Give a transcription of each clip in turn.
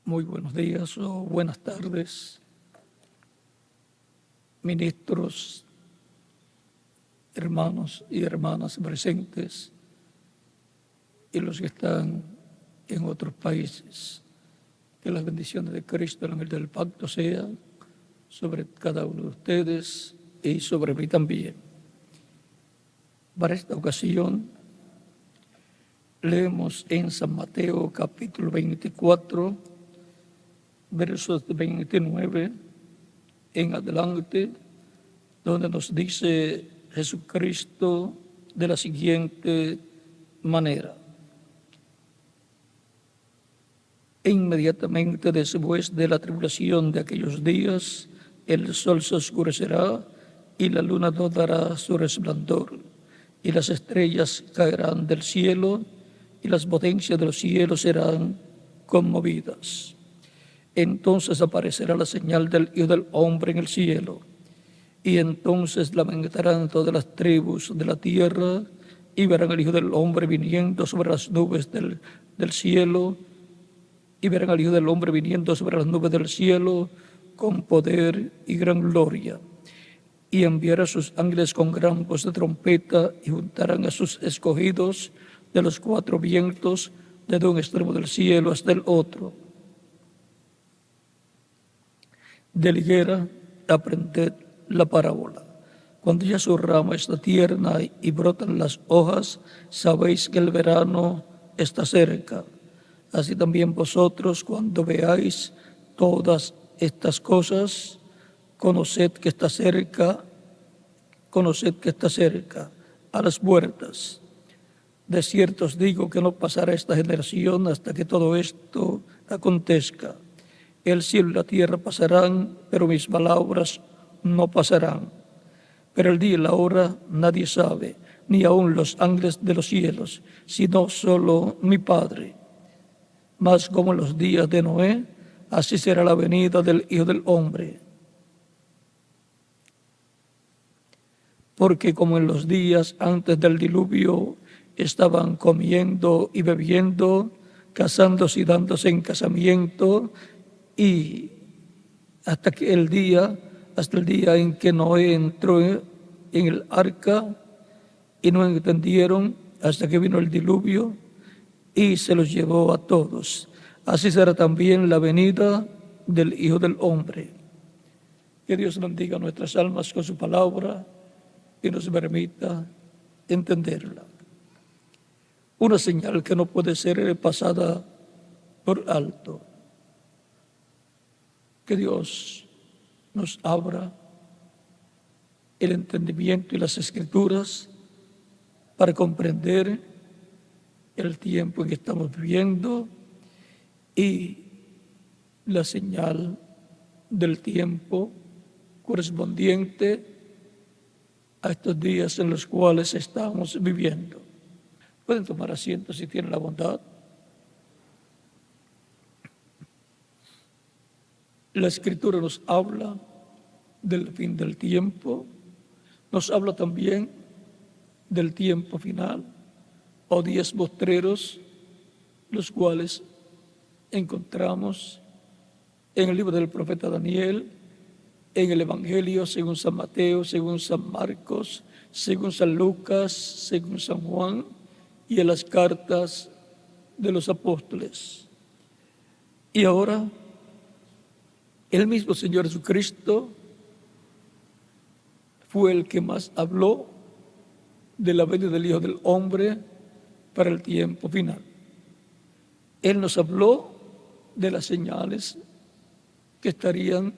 Muy buenos días o buenas tardes, ministros, hermanos y hermanas presentes y los que están en otros países. Que las bendiciones de Cristo, el ángel del pacto, sean sobre cada uno de ustedes y sobre mí también. Para esta ocasión, leemos en San Mateo capítulo 24, versos 29 en adelante, donde nos dice Jesucristo de la siguiente manera: E inmediatamente después de la tribulación de aquellos días, el sol se oscurecerá y la luna no dará su resplandor, y las estrellas caerán del cielo, y las potencias de los cielos serán conmovidas. Entonces aparecerá la señal del Hijo del Hombre en el cielo, y entonces lamentarán todas las tribus de la tierra, y verán al Hijo del Hombre viniendo sobre las nubes del cielo, y verán al Hijo del Hombre viniendo sobre las nubes del cielo con poder y gran gloria. Y enviará a sus ángeles con gran voz de trompeta, y juntarán a sus escogidos de los cuatro vientos, desde un extremo del cielo hasta el otro. De la higuera aprended la parábola. Cuando ya su rama está tierna y brotan las hojas, sabéis que el verano está cerca. Así también vosotros, cuando veáis todas estas cosas, conoced que está cerca a las puertas. De cierto os digo que no pasará esta generación hasta que todo esto acontezca. El cielo y la tierra pasarán, pero mis palabras no pasarán. Pero el día y la hora nadie sabe, ni aun los ángeles de los cielos, sino solo mi Padre. Mas como en los días de Noé, así será la venida del Hijo del Hombre. Porque como en los días antes del diluvio estaban comiendo y bebiendo, casándose y dándose en casamiento, y hasta el día en que Noé entró en el arca, y no entendieron hasta que vino el diluvio y se los llevó a todos. Así será también la venida del Hijo del Hombre. Que Dios bendiga nuestras almas con su palabra y nos permita entenderla. Una señal que no puede ser pasada por alto. Que Dios nos abra el entendimiento y las escrituras para comprender el tiempo en que estamos viviendo y la señal del tiempo correspondiente a estos días en los cuales estamos viviendo. Pueden tomar asiento si tienen la bondad. La Escritura nos habla del fin del tiempo, nos habla también del tiempo final o días postreros, los cuales encontramos en el libro del profeta Daniel, en el Evangelio según San Mateo, según San Marcos, según San Lucas, según San Juan y en las cartas de los apóstoles. Y ahora, el mismo Señor Jesucristo fue el que más habló de la venida del Hijo del Hombre para el tiempo final. Él nos habló de las señales que estarían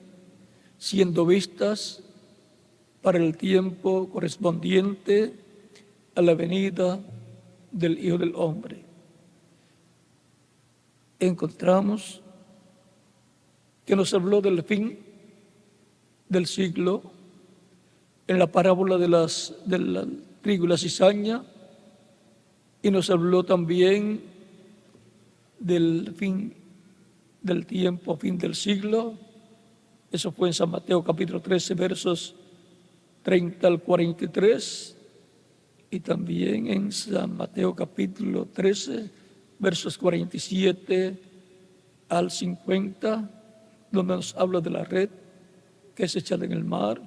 siendo vistas para el tiempo correspondiente a la venida del Hijo del Hombre. Encontramos que nos habló del fin del siglo en la parábola del trigo y la cizaña, y nos habló también del fin del tiempo, fin del siglo. Eso fue en San Mateo capítulo 13, versos 30 al 43, y también en San Mateo capítulo 13, versos 47 al 50, donde nos habla de la red que es echada en el mar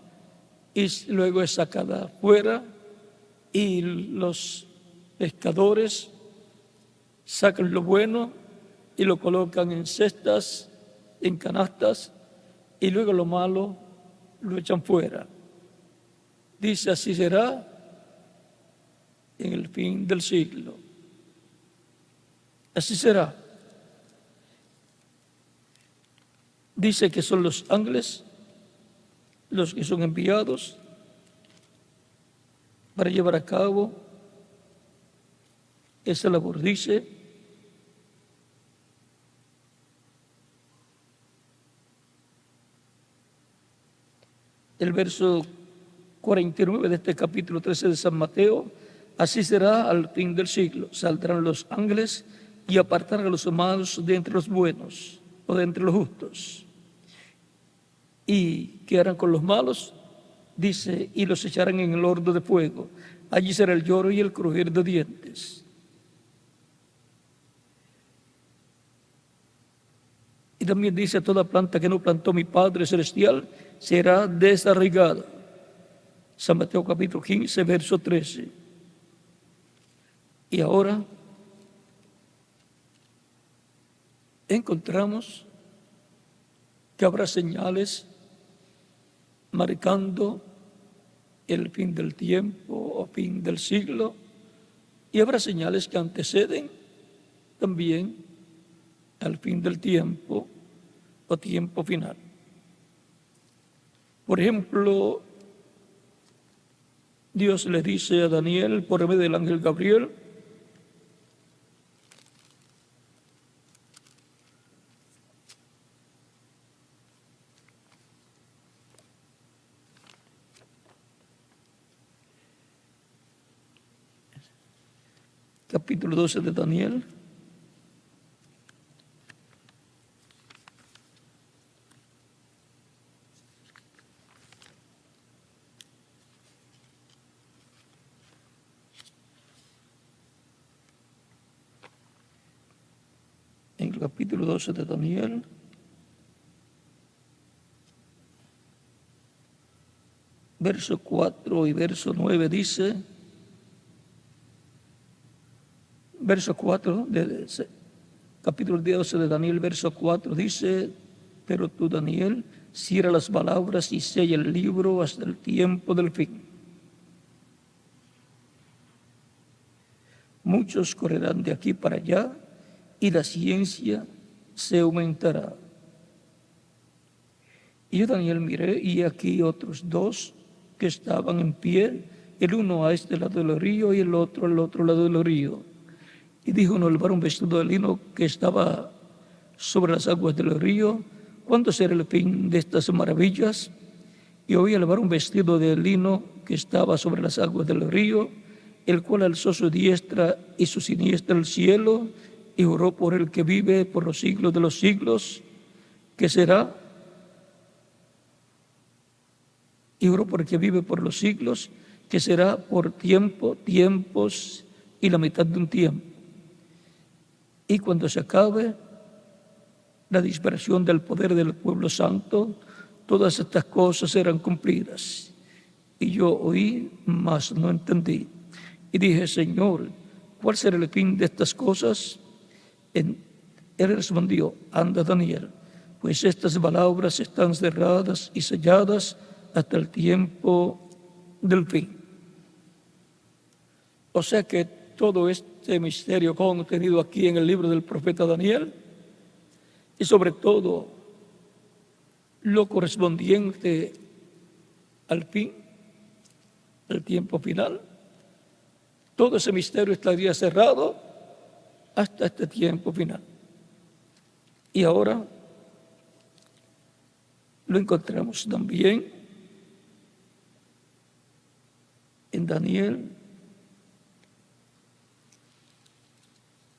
y luego es sacada afuera y los pescadores sacan lo bueno y lo colocan en cestas, en canastas, y luego lo malo lo echan fuera. Dice, así será en el fin del siglo. Así será. Dice que son los ángeles los que son enviados para llevar a cabo esa labor. Dice, el verso 49 de este capítulo 13 de San Mateo, así será al fin del siglo. Saldrán los ángeles y apartarán a los malos de entre los buenos o de entre los justos. ¿Y qué harán con los malos? Dice, y los echarán en el horno de fuego. Allí será el lloro y el crujir de dientes. Y también dice, toda planta que no plantó mi Padre Celestial será desarraigada. San Mateo capítulo 15, verso 13. Y ahora encontramos que habrá señales marcando el fin del tiempo o fin del siglo, y habrá señales que anteceden también al fin del tiempo o tiempo final. Por ejemplo, Dios le dice a Daniel por medio del ángel Gabriel, capítulo 12 de Daniel, en el capítulo 12 de Daniel, verso 4 y verso 9 dice, verso 4 de capítulo 12 de Daniel, verso 4 dice, pero tú, Daniel, cierra las palabras y sella el libro hasta el tiempo del fin. Muchos correrán de aquí para allá y la ciencia se aumentará. Y yo, Daniel, miré y aquí otros dos que estaban en pie, el uno a este lado del río y el otro al otro lado del río. Y dijo uno, el varón vestido de lino que estaba sobre las aguas del río, ¿cuándo será el fin de estas maravillas? Y oí al varón vestido de lino que estaba sobre las aguas del río, el cual alzó su diestra y su siniestra al cielo y juró por el que vive por los siglos de los siglos, que será, y juró por el que vive por los siglos, que será por tiempo, tiempos y la mitad de un tiempo. Y cuando se acabe la dispersión del poder del pueblo santo, todas estas cosas serán cumplidas. Y yo oí, mas no entendí. Y dije, Señor, ¿cuál será el fin de estas cosas? Él respondió, anda, Daniel, pues estas palabras están cerradas y selladas hasta el tiempo del fin. O sea que todo este misterio contenido aquí en el libro del profeta Daniel, y sobre todo lo correspondiente al fin, el tiempo final, todo ese misterio estaría cerrado hasta este tiempo final. Y ahora lo encontramos también en Daniel,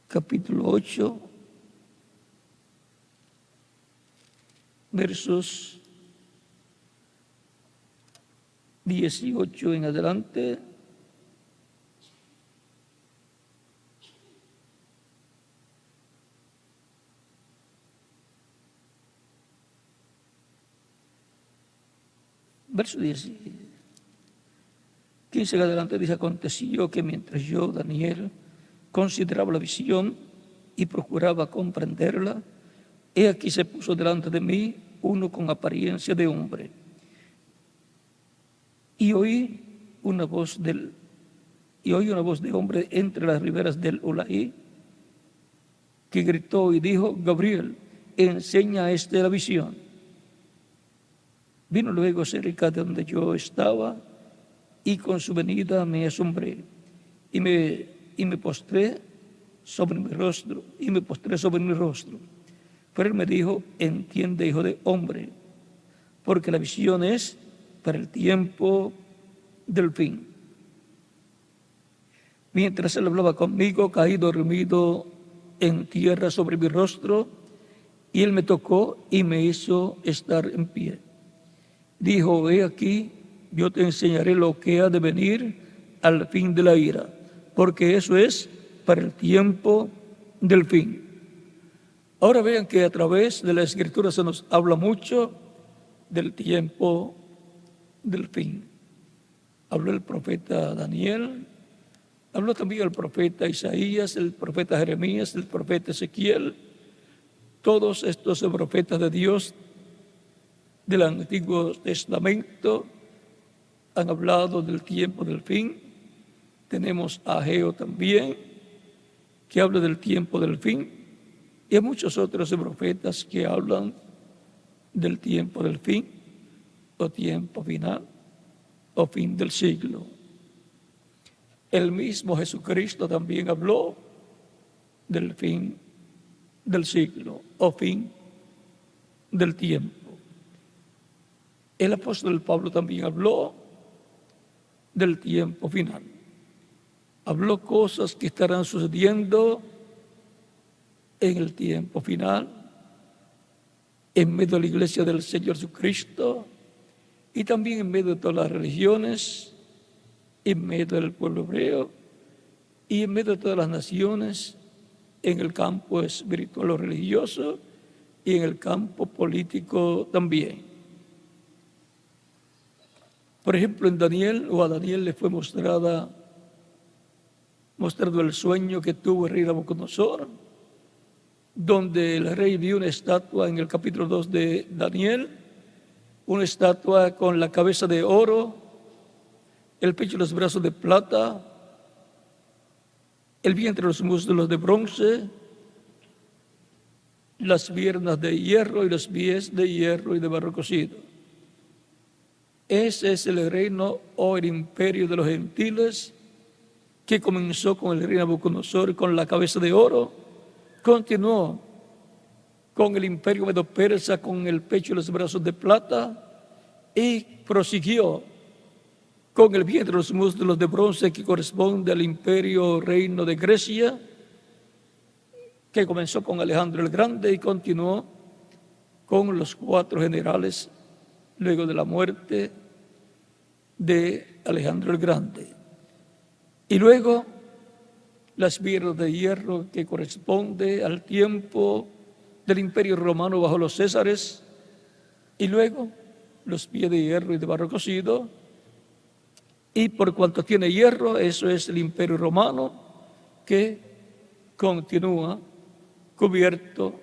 capítulo 8, versos 18 en adelante. Verso 10, 15 en adelante dice: aconteció que mientras yo, Daniel, consideraba la visión y procuraba comprenderla, he aquí se puso delante de mí uno con apariencia de hombre. Y oí una voz de hombre entre las riberas del Ulaí, que gritó y dijo: Gabriel, enseña a este la visión. Vino luego cerca de donde yo estaba, y con su venida me asombré, y me postré sobre mi rostro, Pero él me dijo: entiende, hijo de hombre, porque la visión es para el tiempo del fin. Mientras él hablaba conmigo, caí dormido en tierra sobre mi rostro, y él me tocó y me hizo estar en pie. Dijo: he aquí, yo te enseñaré lo que ha de venir al fin de la ira, porque eso es para el tiempo del fin. Ahora vean que a través de la Escritura se nos habla mucho del tiempo del fin. Habló el profeta Daniel, habló también el profeta Isaías, el profeta Jeremías, el profeta Ezequiel. Todos estos profetas de Dios del Antiguo Testamento han hablado del tiempo del fin. Tenemos a Ageo también, que habla del tiempo del fin, y hay muchos otros profetas que hablan del tiempo del fin, o tiempo final, o fin del siglo. El mismo Jesucristo también habló del fin del siglo, o fin del tiempo. El apóstol Pablo también habló del tiempo final. Habló cosas que estarán sucediendo en el tiempo final, en medio de la iglesia del Señor Jesucristo, y también en medio de todas las religiones, en medio del pueblo hebreo, y en medio de todas las naciones, en el campo espiritual o religioso, y en el campo político también. Por ejemplo, a Daniel le fue mostrado el sueño que tuvo el rey Nabucodonosor, donde el rey vio una estatua en el capítulo 2 de Daniel, una estatua con la cabeza de oro, el pecho y los brazos de plata, el vientre y los muslos de bronce, las piernas de hierro y los pies de hierro y de barro cocido. Ese es el reino o el imperio de los gentiles, que comenzó con el rey Nabucodonosor con la cabeza de oro, continuó con el imperio medo-persa con el pecho y los brazos de plata, y prosiguió con el vientre y los muslos de bronce, que corresponde al imperio reino de Grecia, que comenzó con Alejandro el Grande y continuó con los 4 generales luego de la muerte de Alejandro el Grande. Y luego las piernas de hierro, que corresponde al tiempo del imperio romano bajo los Césares, y luego los pies de hierro y de barro cocido, y por cuanto tiene hierro, eso es el imperio romano, que continúa cubierto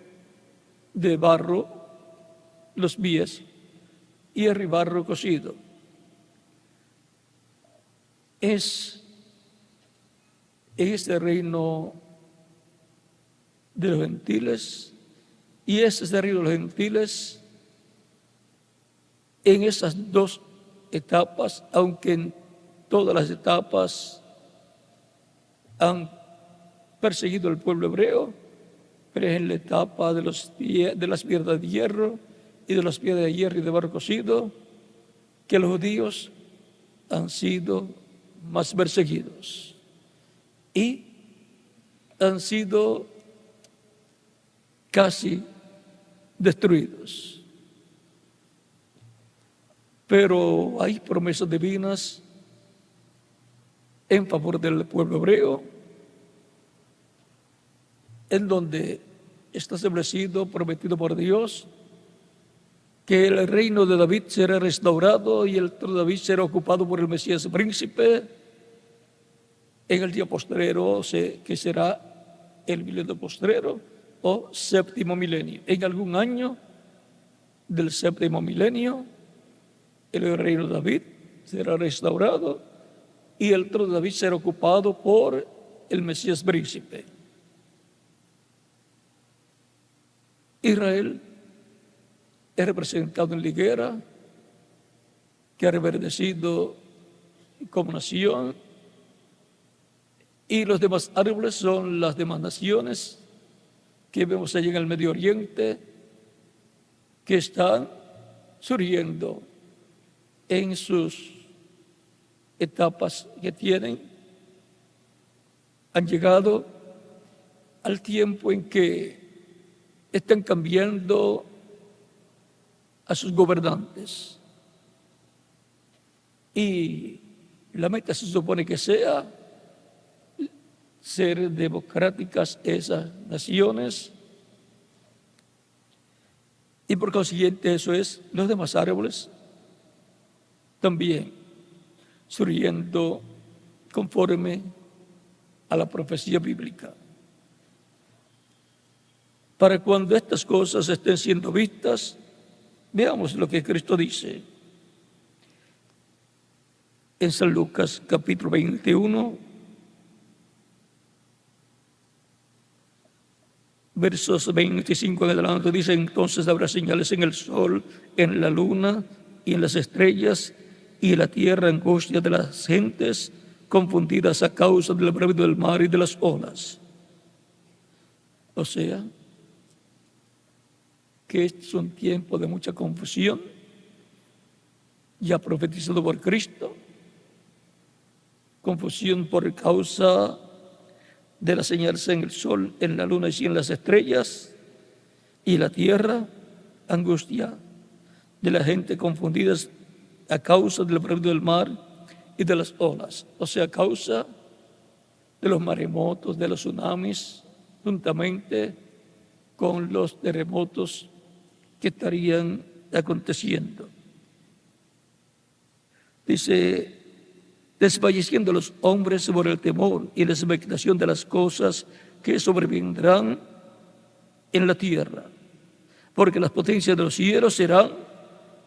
de barro los pies, hierro y barro cocido. Es este reino de los gentiles, y este reino de los gentiles, en esas 2 etapas, aunque en todas las etapas han perseguido al pueblo hebreo, pero es en la etapa de las piernas de hierro y de las piedras de hierro y de barro cocido, que los judíos han sido más perseguidos y han sido casi destruidos. Pero hay promesas divinas en favor del pueblo hebreo, en donde está establecido, prometido por Dios, que el reino de David será restaurado y el trono de David será ocupado por el Mesías príncipe en el día postrero, que será el milenio postrero o séptimo milenio. En algún año del séptimo milenio, el reino de David será restaurado y el trono de David será ocupado por el Mesías príncipe. Israel es representado en la higuera, que ha reverdecido como nación, y los demás árboles son las demás naciones que vemos allí en el Medio Oriente, que están surgiendo en sus etapas que tienen. Han llegado al tiempo en que están cambiando a sus gobernantes. Y la meta se supone que sea ser democráticas esas naciones. Y por consiguiente eso es los demás árboles también surgiendo conforme a la profecía bíblica. Para cuando estas cosas estén siendo vistas, veamos lo que Cristo dice en San Lucas capítulo 21, versos 25 en adelante. Dice: entonces habrá señales en el sol, en la luna y en las estrellas, y en la tierra angustia de las gentes confundidas a causa del bramido del mar y de las olas. O sea, que este es un tiempo de mucha confusión, ya profetizado por Cristo, confusión por causa de las señales en el sol, en la luna y en las estrellas, y la tierra, angustia de la gente confundidas a causa del bramido del mar y de las olas, o sea, a causa de los maremotos, de los tsunamis, juntamente con los terremotos que estarían aconteciendo. Dice: desfalleciendo los hombres por el temor y la expectación de las cosas que sobrevendrán en la tierra, porque las potencias de los cielos serán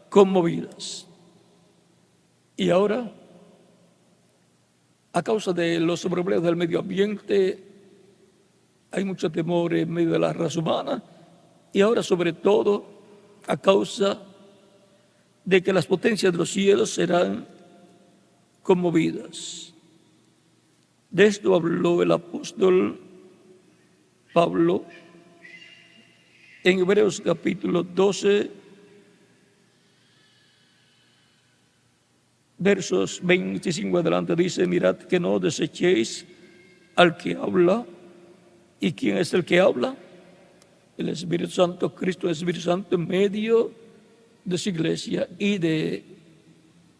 conmovidas. Y ahora, a causa de los problemas del medio ambiente, hay mucho temor en medio de la raza humana, y ahora sobre todo a causa de que las potencias de los cielos serán conmovidas. De esto habló el apóstol Pablo en Hebreos capítulo 12, versos 25 adelante. Dice: mirad que no desechéis al que habla. ¿Y quién es el que habla? El Espíritu Santo, Cristo, el Espíritu Santo, en medio de su iglesia, y de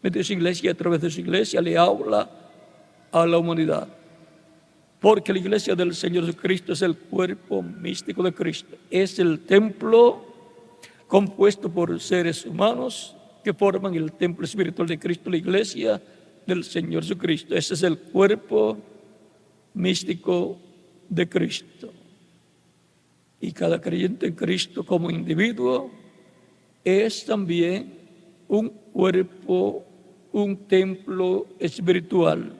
medio de su iglesia, a través de su iglesia, le habla a la humanidad. Porque la iglesia del Señor Jesucristo es el cuerpo místico de Cristo. Es el templo compuesto por seres humanos que forman el templo espiritual de Cristo, la iglesia del Señor Jesucristo. Ese es el cuerpo místico de Cristo. Y cada creyente en Cristo como individuo es también un cuerpo, un templo espiritual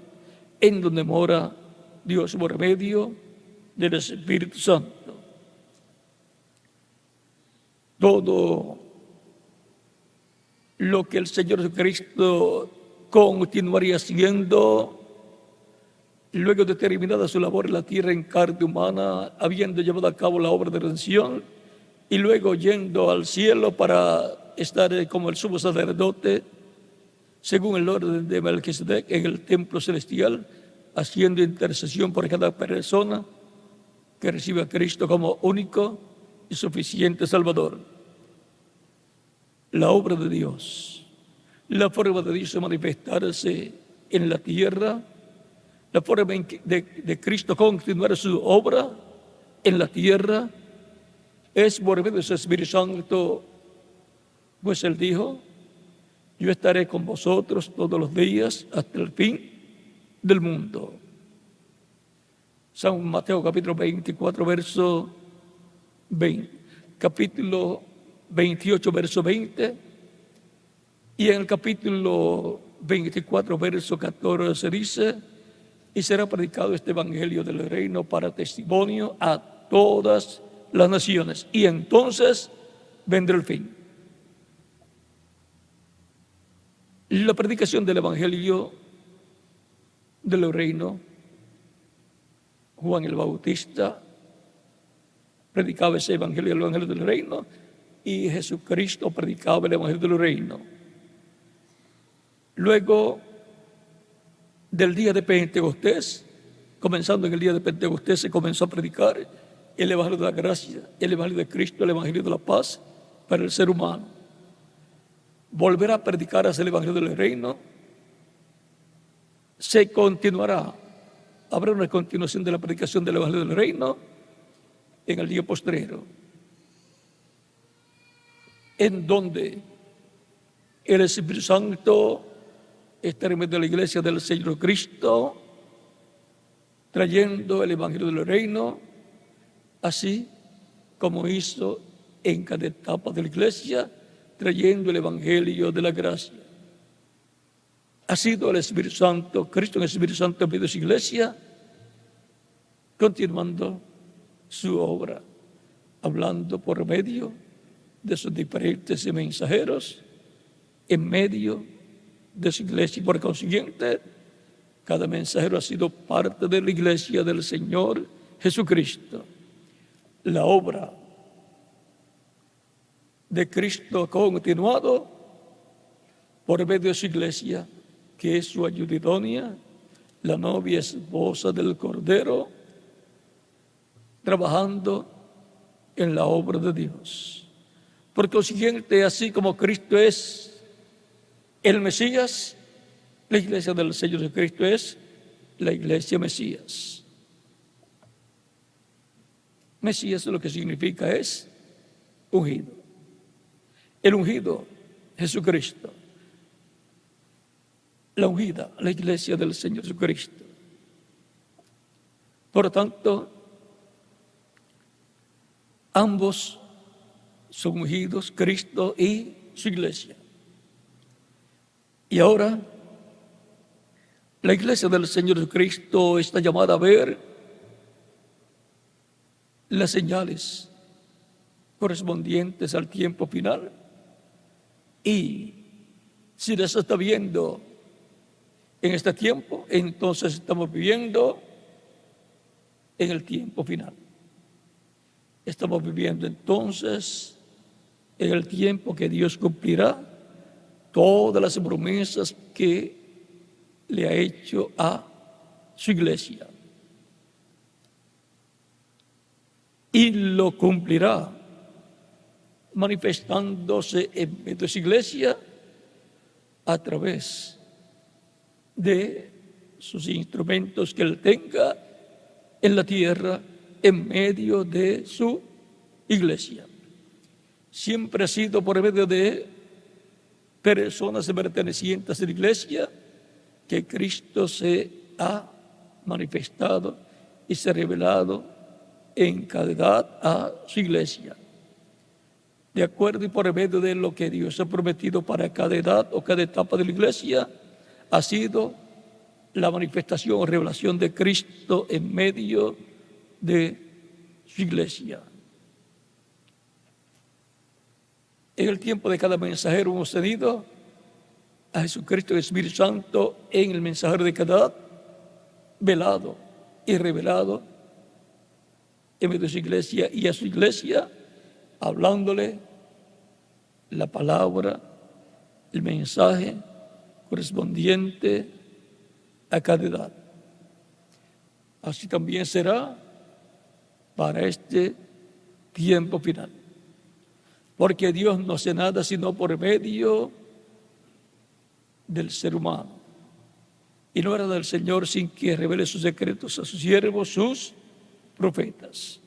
en donde mora Dios por medio del Espíritu Santo. Todo lo que el Señor Jesucristo continuaría haciendo luego de terminada su labor en la tierra en carne humana, habiendo llevado a cabo la obra de redención y luego yendo al cielo para estar como el sumo sacerdote, según el orden de Melquisedec, en el templo celestial, haciendo intercesión por cada persona que recibe a Cristo como único y suficiente Salvador. La obra de Dios, la forma de Dios de manifestarse en la tierra, la forma de Cristo continuar su obra en la tierra, es por medio de su Espíritu Santo Pues él dijo: yo estaré con vosotros todos los días hasta el fin del mundo. San Mateo capítulo 24, verso 20. Capítulo 28, verso 20. Y en el capítulo 24, verso 14 dice: y será predicado este evangelio del reino para testimonio a todas las naciones, y entonces vendrá el fin. La predicación del evangelio del reino, Juan el Bautista predicaba ese evangelio, el evangelio del reino, y Jesucristo predicaba el evangelio del reino. Luego del día de Pentecostés, comenzando en el día de Pentecostés, se comenzó a predicar el evangelio de la gracia, el evangelio de Cristo, el evangelio de la paz para el ser humano. Volverá a predicar hacia el evangelio del reino. Se continuará, habrá una continuación de la predicación del evangelio del reino en el día postrero, en donde el Espíritu Santo estará en medio de la iglesia del Señor Cristo, trayendo el evangelio del reino, así como hizo en cada etapa de la iglesia, trayendo el evangelio de la gracia. Ha sido el Espíritu Santo, Cristo en el Espíritu Santo en medio de su iglesia, continuando su obra, hablando por medio de sus diferentes mensajeros en medio de su iglesia. Y por consiguiente, cada mensajero ha sido parte de la iglesia del Señor Jesucristo. La obra de Cristo ha continuado por medio de su iglesia, que es su ayuda idónea, la novia esposa del Cordero, trabajando en la obra de Dios. Por consiguiente, así como Cristo es el Mesías, la iglesia del Señor Jesucristo es la iglesia Mesías. Mesías lo que significa es ungido. El ungido, Jesucristo. La ungida, la iglesia del Señor Jesucristo. Por lo tanto, ambos son ungidos, Cristo y su iglesia. Y ahora, la iglesia del Señor Jesucristo está llamada a ver las señales correspondientes al tiempo final. Y si las está viendo en este tiempo, entonces estamos viviendo en el tiempo final. Estamos viviendo entonces en el tiempo que Dios cumplirá todas las promesas que le ha hecho a su iglesia. Y lo cumplirá manifestándose en medio de su iglesia a través de sus instrumentos que él tenga en la tierra, en medio de su iglesia. Siempre ha sido por medio de personas pertenecientes a la iglesia que Cristo se ha manifestado y se ha revelado en cada edad a su iglesia. De acuerdo y por medio de lo que Dios ha prometido para cada edad o cada etapa de la iglesia, ha sido la manifestación o revelación de Cristo en medio de su iglesia. En el tiempo de cada mensajero hemos tenido a Jesucristo y el Espíritu Santo en el mensajero de cada edad, velado y revelado en medio de su iglesia y a su iglesia, hablándole la palabra, el mensaje correspondiente a cada edad. Así también será para este tiempo final. Porque Dios no hace nada sino por medio del ser humano. Y no era del Señor sin que revele sus secretos a sus siervos, sus profetas.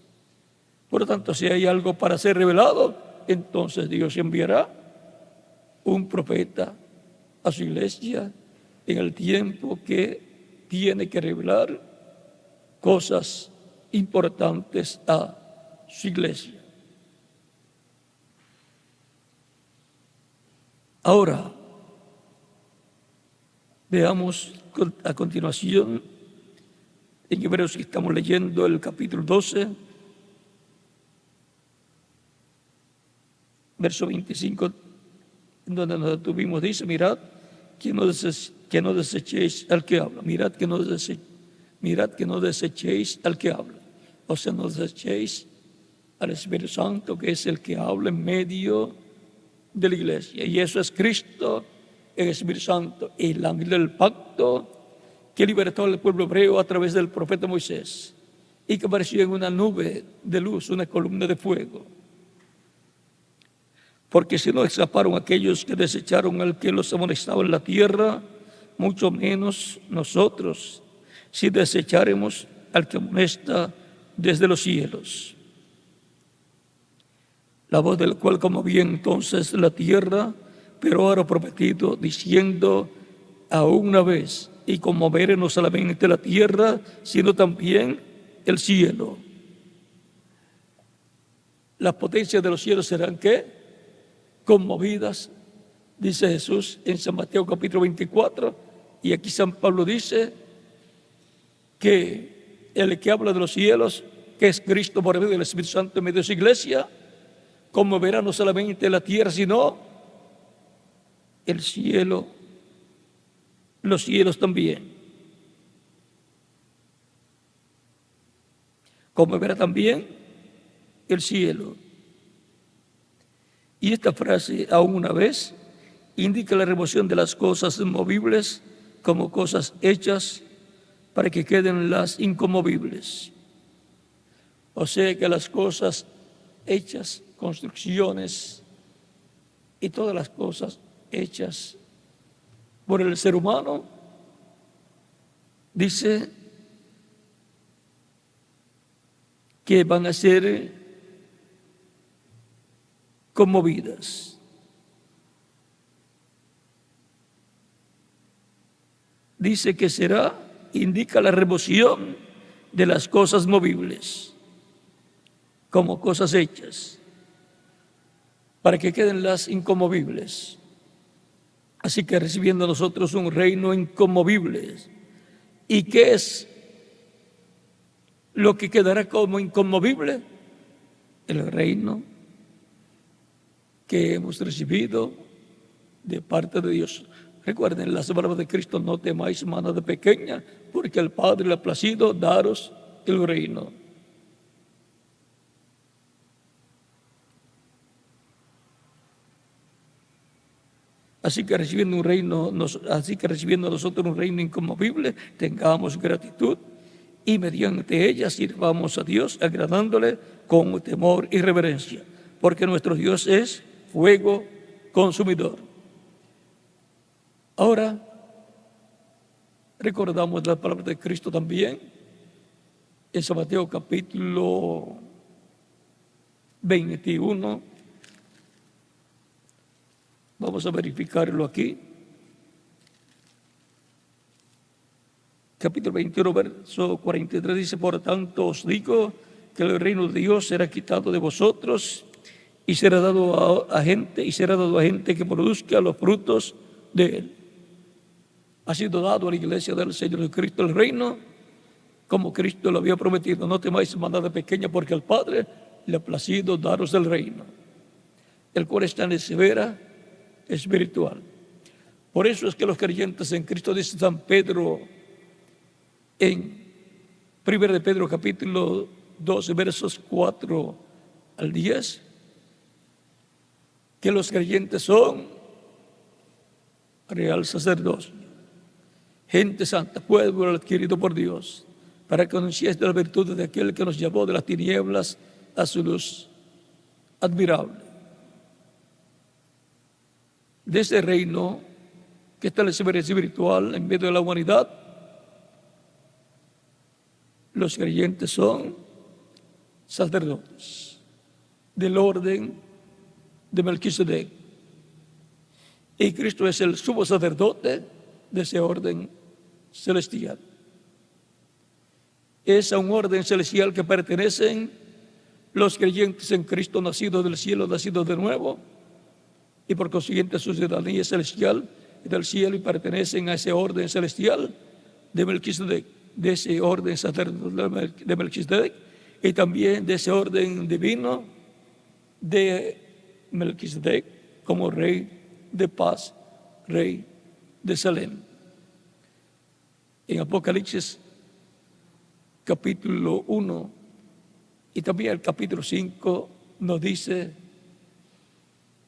Por lo tanto, si hay algo para ser revelado, entonces Dios enviará un profeta a su iglesia en el tiempo que tiene que revelar cosas importantes a su iglesia. Ahora, veamos a continuación, en Hebreos que estamos leyendo el capítulo 12, verso 25, en donde nos detuvimos, dice, mirad que no desechéis al que habla, mirad que no desechéis al que habla, o sea, no desechéis al Espíritu Santo, que es el que habla en medio de la iglesia, y eso es Cristo, el Espíritu Santo, el ángel del pacto que libertó al pueblo hebreo a través del profeta Moisés y que apareció en una nube de luz, una columna de fuego. Porque si no escaparon aquellos que desecharon al que los amonestaba en la tierra, mucho menos nosotros, si desecharemos al que amonesta desde los cielos. La voz del cual conmovía entonces la tierra, pero ahora prometido, diciendo, aún una vez, y conmover no solamente la tierra, sino también el cielo. Las potencias de los cielos serán, ¿qué? Conmovidas, dice Jesús en San Mateo capítulo 24, y aquí San Pablo dice que el que habla de los cielos, que es Cristo por medio del Espíritu Santo en medio de su iglesia, conmoverá no solamente la tierra, sino el cielo, los cielos también. Conmoverá también el cielo. Y esta frase, aún una vez, indica la remoción de las cosas movibles como cosas hechas para que queden las inconmovibles. O sea que las cosas hechas, construcciones y todas las cosas hechas por el ser humano, dice que van a ser conmovidas. Dice que será, indica la remoción de las cosas movibles como cosas hechas para que queden las inconmovibles. Así que recibiendo nosotros un reino inconmovible. ¿Y qué es lo que quedará como inconmovible? El reino que hemos recibido de parte de Dios. Recuerden las palabras de Cristo: no temáis, manada pequeña, porque el Padre le ha placido daros el reino. Así que recibiendo nosotros un reino inconmovible, tengamos gratitud y mediante ella sirvamos a Dios, agradándole con temor y reverencia, porque nuestro Dios es fuego consumidor. Ahora, recordamos la palabra de Cristo también en San Mateo capítulo 21. Vamos a verificarlo aquí. Capítulo 21, verso 43 dice: por tanto os digo que el reino de Dios será quitado de vosotros y será dado a gente que produzca los frutos de él. Ha sido dado a la iglesia del Señor Jesucristo el reino, como Cristo lo había prometido. No temáis, manada pequeña, porque al Padre le ha placido daros el reino, el cual está en esfera espiritual. Por eso es que los creyentes en Cristo, dice San Pedro en 1 de Pedro capítulo 12 versos 4 al 10, que los creyentes son real sacerdocio, gente santa, pueblo adquirido por Dios, para que anunciéis de las virtudes de aquel que nos llamó de las tinieblas a su luz admirable. De ese reino que está en la esfera espiritual en medio de la humanidad, los creyentes son sacerdotes del orden de Melquisedec. Y Cristo es el sumo sacerdote de ese orden celestial. Es a un orden celestial que pertenecen los creyentes en Cristo, nacidos del cielo, nacidos de nuevo, y por consiguiente su ciudadanía celestial y del cielo, y pertenecen a ese orden celestial de Melquisedec, de ese orden sacerdotal de Melquisedec, y también de ese orden divino de Melquisedec como rey de paz, rey de Salem. En Apocalipsis capítulo 1 y también el capítulo 5 nos dice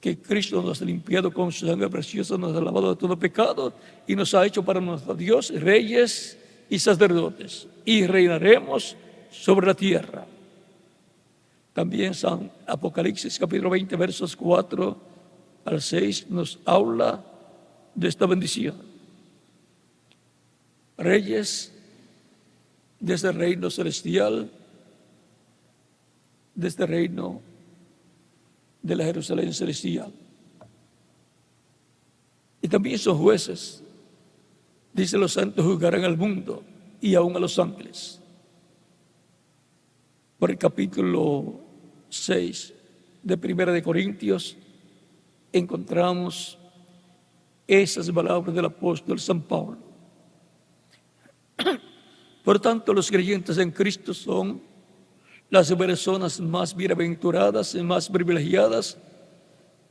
que Cristo nos ha limpiado con su sangre preciosa, nos ha lavado de todo pecado y nos ha hecho para nuestro Dios reyes y sacerdotes, y reinaremos sobre la tierra. También San Apocalipsis capítulo 20 versos 4 al 6 nos habla de esta bendición. Reyes de este reino celestial, de este reino de la Jerusalén celestial. Y también son jueces. Dice: los santos juzgarán al mundo y aún a los ángeles. Por el capítulo 6 de Primera de Corintios encontramos esas palabras del apóstol San Pablo. Por tanto, los creyentes en Cristo son las personas más bienaventuradas y más privilegiadas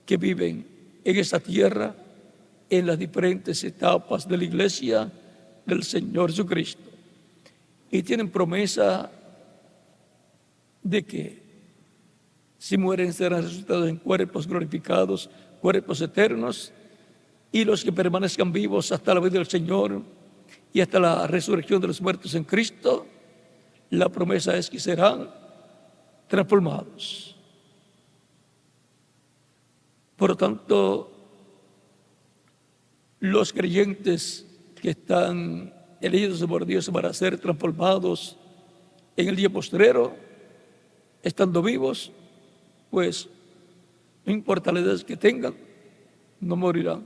que viven en esta tierra en las diferentes etapas de la iglesia del Señor Jesucristo. Y tienen promesa de que si mueren serán resucitados en cuerpos glorificados, cuerpos eternos, y los que permanezcan vivos hasta la venida del Señor y hasta la resurrección de los muertos en Cristo, la promesa es que serán transformados. Por lo tanto, los creyentes que están elegidos por Dios para ser transformados en el día postrero, estando vivos, pues no importa la edad que tengan, no morirán,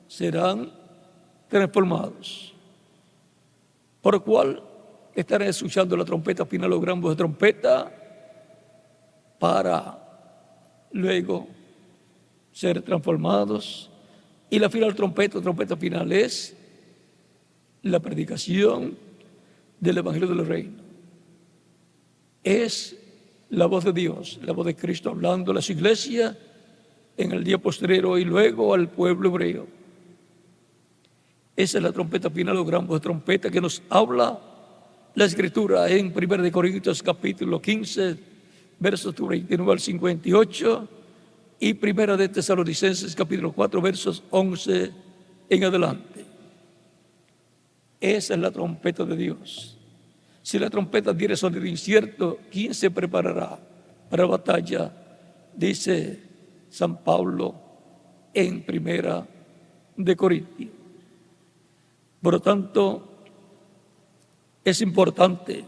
serán transformados. Por lo cual estarán escuchando la trompeta final o gran voz de trompeta para luego ser transformados. Y la final trompeta final es la predicación del Evangelio del Reino. Es la voz de Dios, la voz de Cristo hablando a su iglesia en el día postrero y luego al pueblo hebreo. Esa es la trompeta final o gran voz de trompeta que nos habla la Escritura en 1 Corintios capítulo 15, versos 39 al 58, y 1 Tesalonicenses capítulo 4, versos 11 en adelante. Esa es la trompeta de Dios. Si la trompeta diere sonido incierto, ¿quién se preparará para batalla? Dice San Pablo en 1 Corintios. Por lo tanto, es importante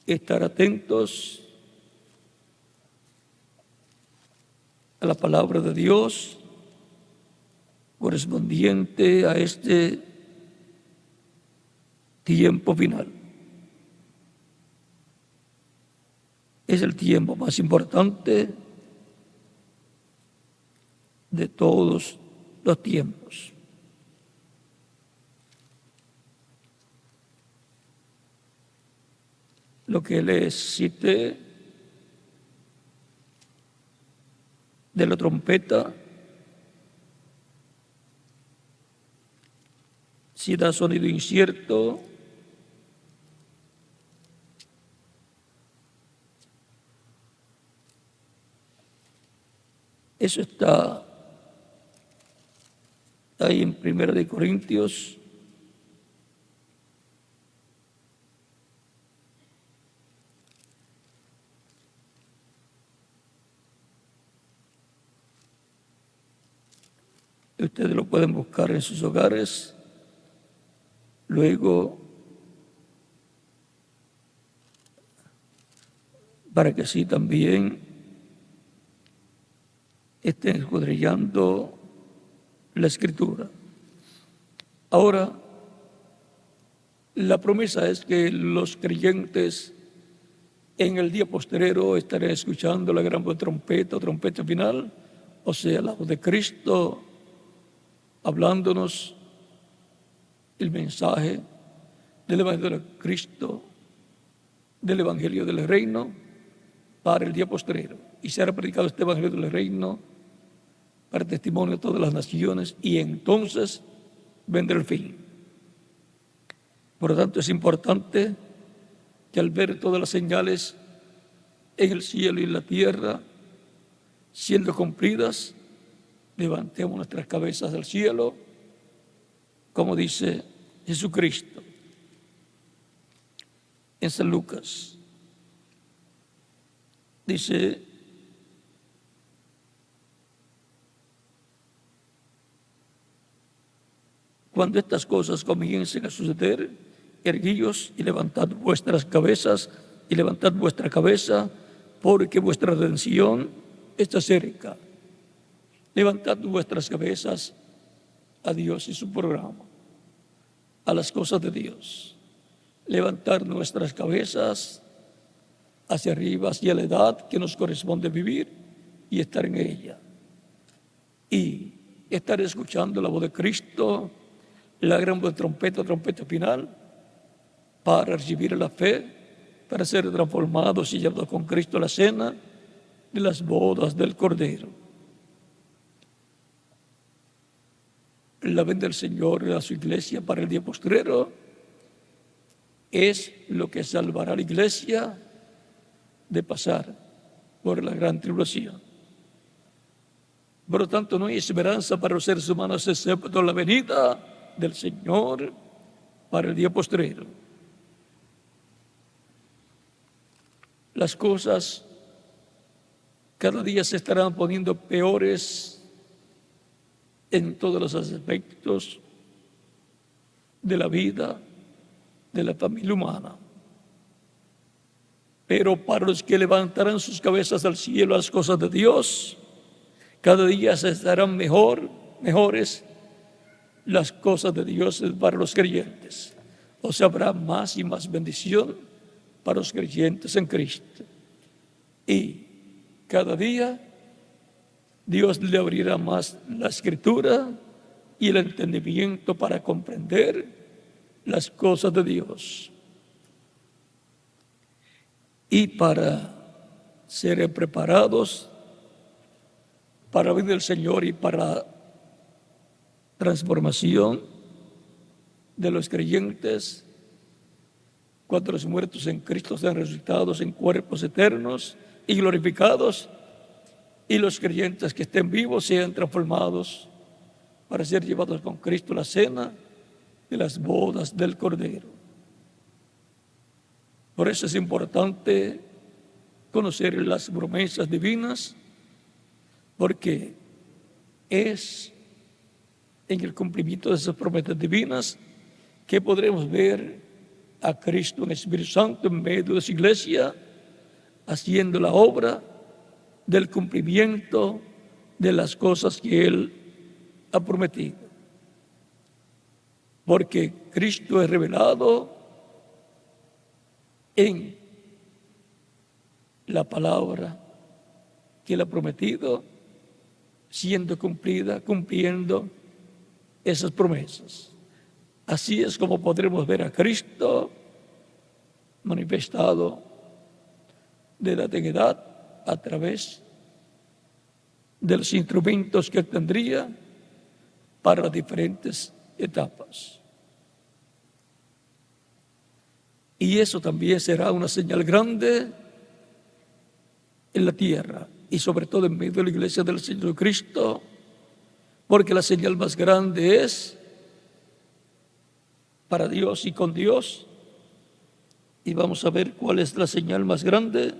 estar atentos a la palabra de Dios correspondiente a este tiempo final. Es el tiempo más importante de todos los tiempos. Lo que les cité de la trompeta, si da sonido incierto, eso está ahí en 1 Corintios ustedes lo pueden buscar en sus hogares. Luego, para que así también estén escudriñando la Escritura. Ahora, la promesa es que los creyentes en el día postrero estarán escuchando la gran voz de trompeta, trompeta final, o sea, la voz de Cristo hablándonos el mensaje del Evangelio de Cristo, del Evangelio del Reino, para el día postrero. Y será predicado este Evangelio del Reino para testimonio de todas las naciones, y entonces vendrá el fin. Por lo tanto, es importante que al ver todas las señales en el cielo y en la tierra siendo cumplidas, levantemos nuestras cabezas al cielo, como dice Jesucristo en San Lucas. Dice: cuando estas cosas comiencen a suceder, erguíos y levantad vuestras cabezas, y levantad vuestra cabeza, porque vuestra redención está cerca. Levantad vuestras cabezas a Dios y su programa, a las cosas de Dios. Levantar nuestras cabezas hacia arriba, hacia la edad que nos corresponde vivir y estar en ella. Y estar escuchando la voz de Cristo, la gran voz de trompeta, trompeta final, para recibir la fe, para ser transformados y llevados con Cristo a la cena de las bodas del Cordero. La ven del Señor a su iglesia para el día postrero es lo que salvará a la iglesia de pasar por la gran tribulación. Por lo tanto, no hay esperanza para los seres humanos excepto la venida del Señor para el día postrero. Las cosas cada día se estarán poniendo peores en todos los aspectos de la vida, de la familia humana. Pero para los que levantarán sus cabezas al cielo a las cosas de Dios, cada día se estarán mejores las cosas de Dios para los creyentes. O sea, habrá más y más bendición para los creyentes en Cristo. Y cada día Dios le abrirá más la Escritura y el entendimiento para comprender las cosas de Dios. Y para ser preparados para venir del Señor y para transformación de los creyentes, cuando los muertos en Cristo sean resucitados en cuerpos eternos y glorificados, y los creyentes que estén vivos sean transformados para ser llevados con Cristo a la cena de las bodas del Cordero. Por eso es importante conocer las promesas divinas, porque es en el cumplimiento de esas promesas divinas que podremos ver a Cristo en el Espíritu Santo en medio de su iglesia, haciendo la obra del cumplimiento de las cosas que Él ha prometido. Porque Cristo es revelado en la palabra que Él ha prometido, siendo cumplida, cumpliendo esas promesas. Así es como podremos ver a Cristo manifestado de edad en edad a través de los instrumentos que Él tendría para las diferentes etapas. Y eso también será una señal grande en la tierra y sobre todo en medio de la iglesia del Señor Cristo, porque la señal más grande es para Dios y con Dios. Y vamos a ver cuál es la señal más grande.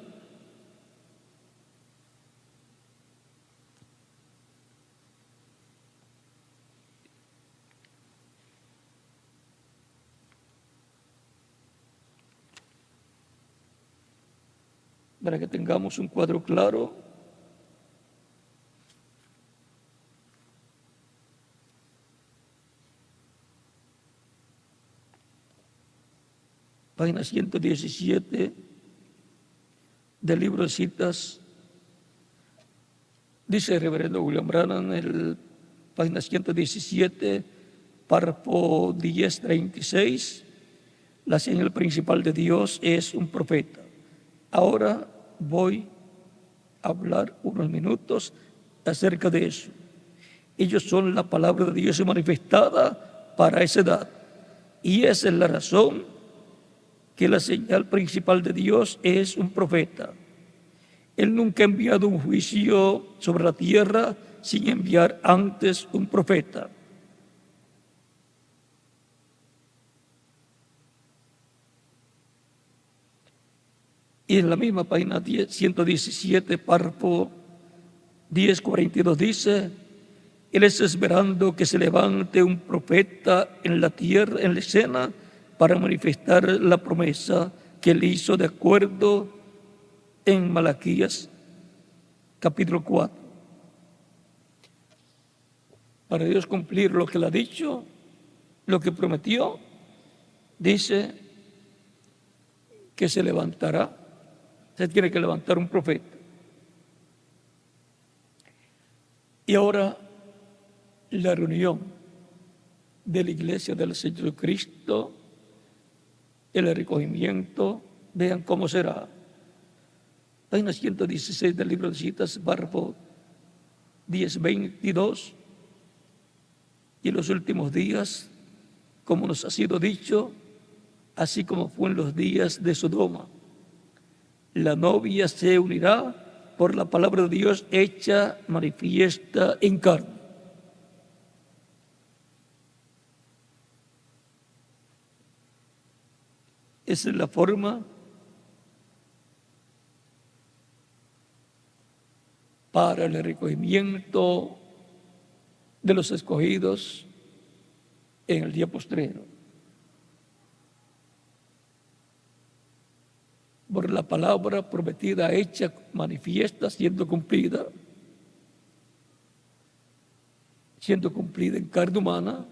Para que tengamos un cuadro claro. página 117 del libro de citas. Dice el reverendo William Branham en el página 117, párrafo 10:36, la señal principal de Dios es un profeta. Ahora voy a hablar unos minutos acerca de eso. Ellos son la palabra de Dios manifestada para esa edad. Y esa es la razón que la señal principal de Dios es un profeta. Él nunca ha enviado un juicio sobre la tierra sin enviar antes un profeta. Y en la misma página 117, párrafo 10:42 dice: Él está esperando que se levante un profeta en la tierra, en la escena, para manifestar la promesa que él hizo de acuerdo en Malaquías capítulo 4. Para Dios cumplir lo que él ha dicho, lo que prometió, dice que se levantará. Se tiene que levantar un profeta. Y ahora la reunión de la iglesia del Señor Cristo, el recogimiento, vean cómo será. Página 116 del libro de citas, párrafo 10:22. Y en los últimos días, como nos ha sido dicho, así como fue en los días de Sodoma, la novia se unirá por la palabra de Dios hecha manifiesta en carne. Esa es la forma para el recogimiento de los escogidos en el día postrero. Por la palabra prometida, hecha manifiesta, siendo cumplida en carne humana,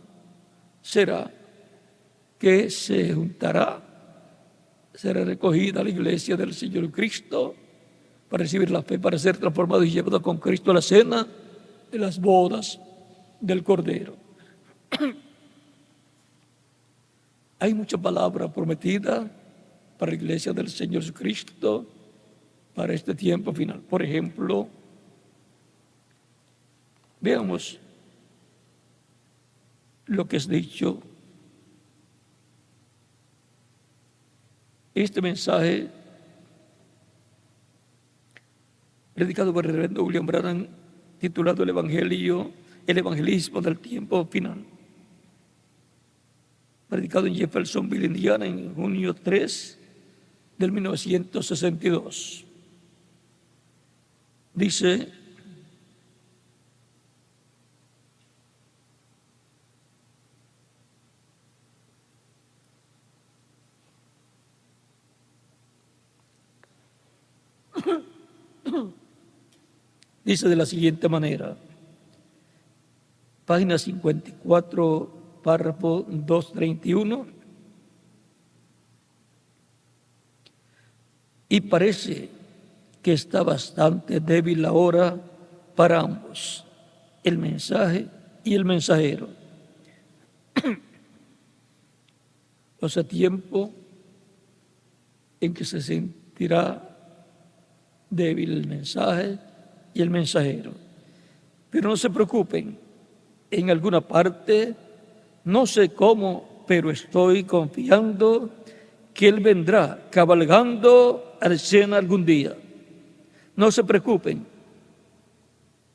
será que se juntará, será recogida la iglesia del Señor Cristo para recibir la fe, para ser transformado y llevado con Cristo a la cena de las bodas del Cordero. Hay mucha palabra prometida para la iglesia del Señor Jesucristo para este tiempo final. Por ejemplo, veamos lo que es dicho. Este mensaje, predicado por el reverendo William Branham, titulado el evangelismo del tiempo final, predicado en Jeffersonville, Indiana, en junio 3 del 1962. Dice: dice de la siguiente manera, página 54, párrafo 231, y parece que está bastante débil la hora para ambos, el mensaje y el mensajero. O sea, tiempo en que se sentirá débil el mensaje y el mensajero. Pero no se preocupen, en alguna parte, no sé cómo, pero estoy confiando que Él vendrá cabalgando a la escena algún día. No se preocupen,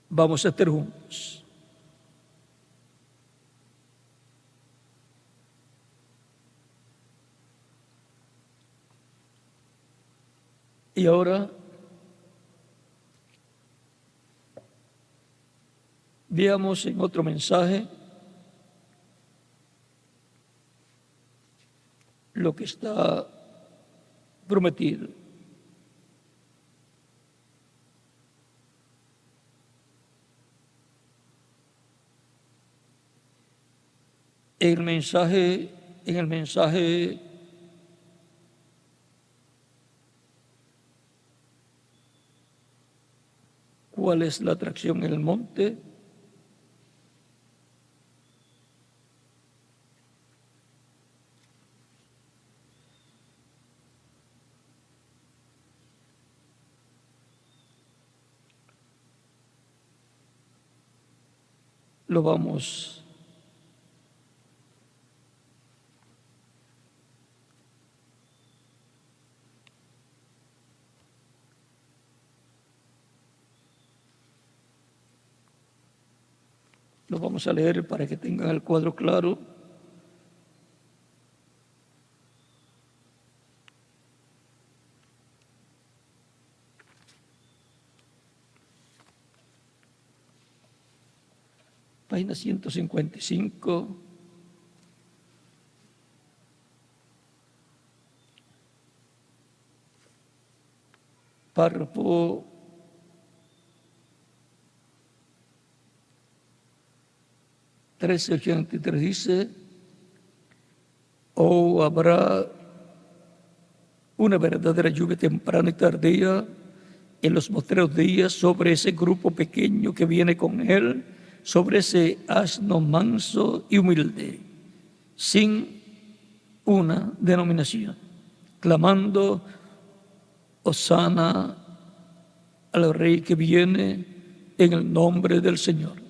vamos a estar juntos. Y ahora veamos en otro mensaje lo que está prometido. En el mensaje ¿Cuál es la atracción en el monte? Lo vamos a leer para que tengan el cuadro claro. Página 155. Párrafo 1383 dice: o habrá una verdadera lluvia temprana y tardía en los postreros días sobre ese grupo pequeño que viene con él, sobre ese asno manso y humilde, sin una denominación, clamando: Hosana al Rey que viene en el nombre del Señor.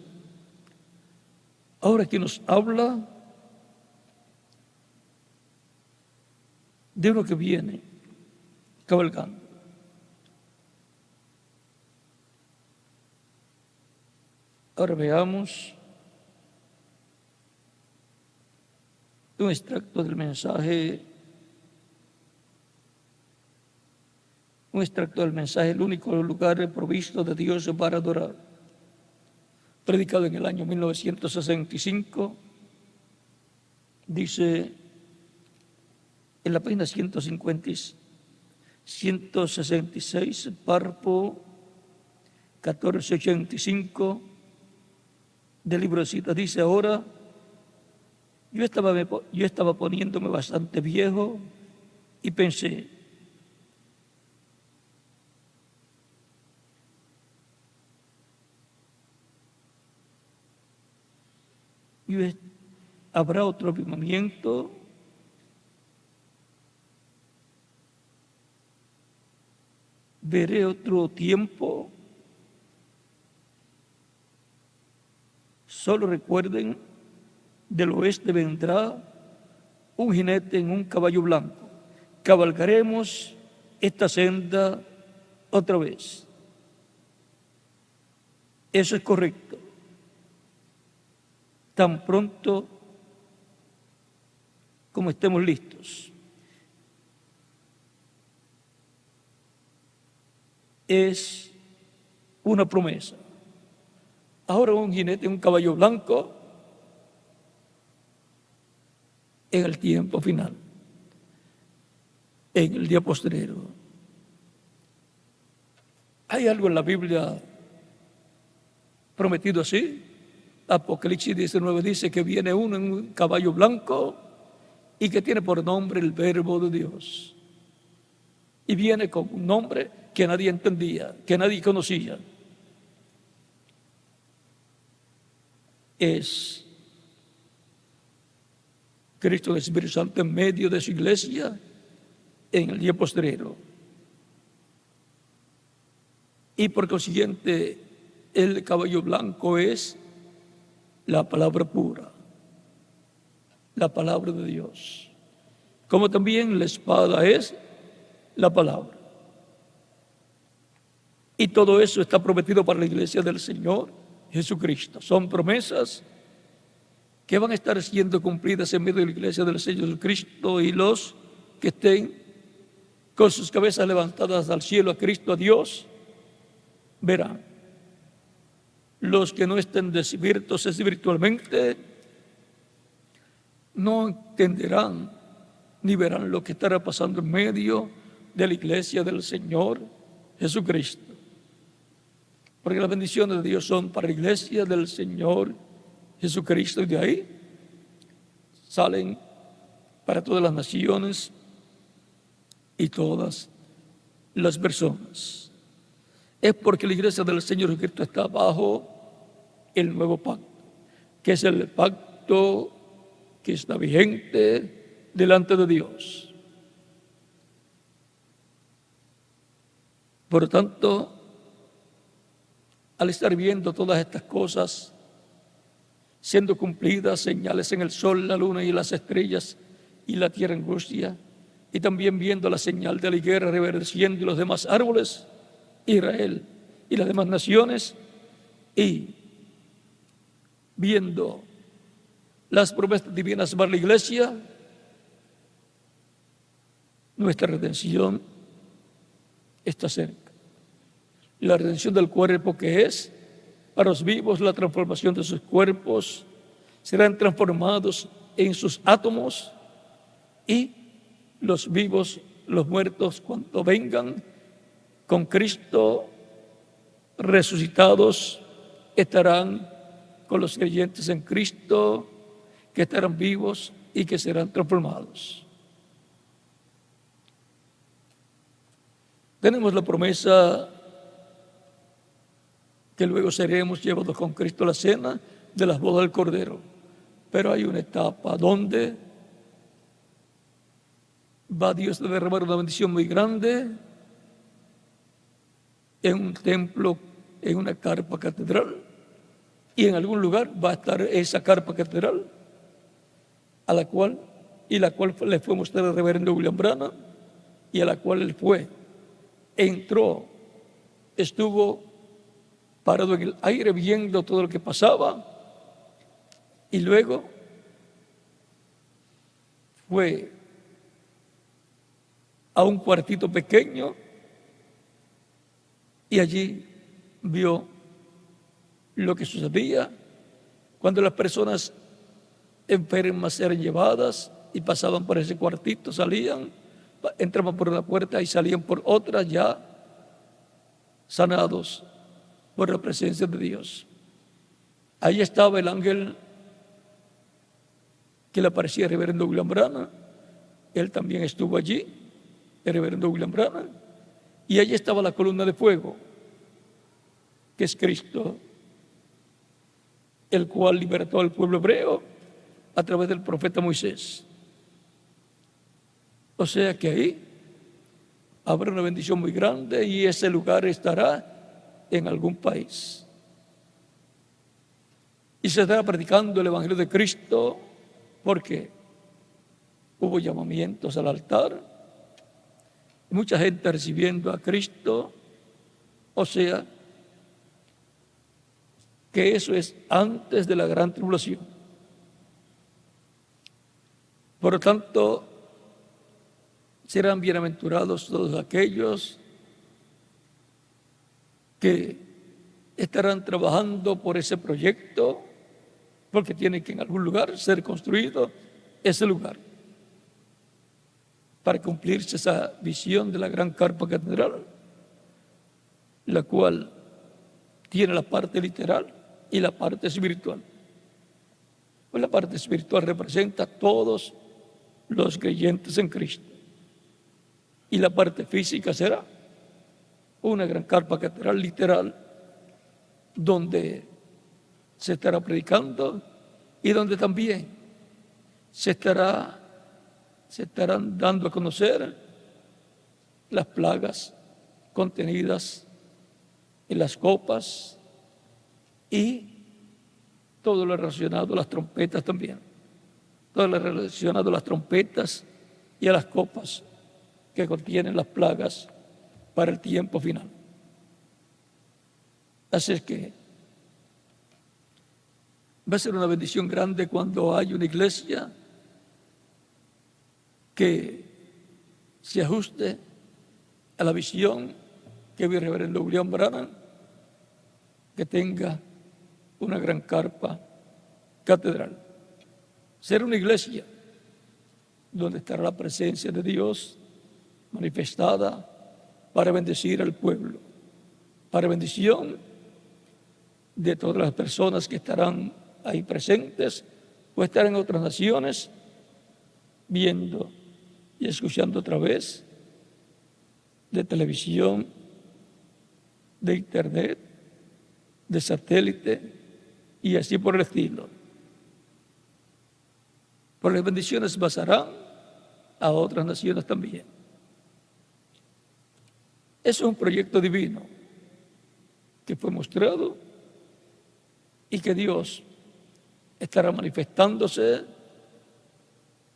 Ahora aquí nos habla de uno que viene cabalgando. Ahora veamos un extracto del mensaje. El único lugar provisto de Dios para adorar, predicado en el año 1965, dice en la página 166, párrafo 1485 del libro de citas, dice: ahora yo estaba poniéndome bastante viejo y pensé, ¿habrá otro avivamiento? ¿Veré otro tiempo? Solo recuerden, del oeste vendrá un jinete en un caballo blanco. Cabalgaremos esta senda otra vez. Eso es correcto. Tan pronto como estemos listos. Es una promesa. Ahora un jinete en un caballo blanco en el tiempo final, en el día postrero. ¿Hay algo en la Biblia prometido así? Apocalipsis 19 dice que viene uno en un caballo blanco y que tiene por nombre el Verbo de Dios. Y viene con un nombre que nadie entendía, que nadie conocía. Es Cristo, el Espíritu Santo, en medio de su iglesia en el día postrero. Y por consiguiente, el caballo blanco es la palabra pura, la palabra de Dios. Como también la espada es la palabra. Y todo eso está prometido para la iglesia del Señor Jesucristo. Son promesas que van a estar siendo cumplidas en medio de la iglesia del Señor Jesucristo, y los que estén con sus cabezas levantadas al cielo, a Cristo, a Dios, verán. Los que no estén desvirtos espiritualmente no entenderán ni verán lo que estará pasando en medio de la iglesia del Señor Jesucristo. Porque las bendiciones de Dios son para la iglesia del Señor Jesucristo, y de ahí salen para todas las naciones y todas las personas. es porque la iglesia del Señor Jesucristo está bajo el nuevo pacto, que es el pacto que está vigente delante de Dios. Por lo tanto, al estar viendo todas estas cosas siendo cumplidas, señales en el sol, la luna y las estrellas y la tierra angustia, y también viendo la señal de la higuera reverdeciendo y los demás árboles, Israel y las demás naciones, y viendo las promesas divinas para la iglesia, nuestra redención está cerca. La redención del cuerpo, que es para los vivos la transformación de sus cuerpos, serán transformados en sus átomos, y los vivos, los muertos, cuando vengan con Cristo resucitados, estarán con los creyentes en Cristo, que estarán vivos y que serán transformados. Tenemos la promesa que luego seremos llevados con Cristo a la cena de las bodas del Cordero. Pero hay una etapa donde va Dios a derramar una bendición muy grande en un templo, en una carpa catedral, y en algún lugar va a estar esa carpa catedral, a la cual le fue mostrada al reverendo William Branham, y a la cual él entró, estuvo parado en el aire viendo todo lo que pasaba, y luego fue a un cuartito pequeño y allí vio lo que sucedía cuando las personas enfermas eran llevadas y pasaban por ese cuartito, salían, entraban por una puerta y salían por otra, ya sanados por la presencia de Dios. Ahí estaba el ángel que le aparecía al reverendo William Branham. Él también estuvo allí, el reverendo William Branham, y allí estaba la columna de fuego, que es Cristo, el cual libertó al pueblo hebreo a través del profeta Moisés. O sea que ahí habrá una bendición muy grande, y ese lugar estará en algún país. Y se estará predicando el Evangelio de Cristo, porque hubo llamamientos al altar, mucha gente recibiendo a Cristo. O sea que eso es antes de la gran tribulación. Por lo tanto, serán bienaventurados todos aquellos que estarán trabajando por ese proyecto, porque tiene que en algún lugar ser construido ese lugar para cumplirse esa visión de la gran carpa catedral, la cual tiene la parte literal y la parte espiritual. Pues la parte espiritual representa a todos los creyentes en Cristo, y la parte física será una gran carpa catedral literal, donde se estará predicando y donde también se estarán dando a conocer las plagas contenidas en las copas y todo lo relacionado a las trompetas también, todo lo relacionado a las trompetas y a las copas que contienen las plagas para el tiempo final. Así es que va a ser una bendición grande cuando hay una iglesia que se ajuste a la visión que vio el reverendo William Branham, que tenga una gran carpa catedral. Ser una iglesia donde estará la presencia de Dios manifestada para bendecir al pueblo, para bendición de todas las personas que estarán ahí presentes o estarán en otras naciones viendo y escuchando a través de televisión de internet, de satélite y así por el estilo. Por las bendiciones pasarán a otras naciones también. Es un proyecto divino que fue mostrado y que Dios estará manifestándose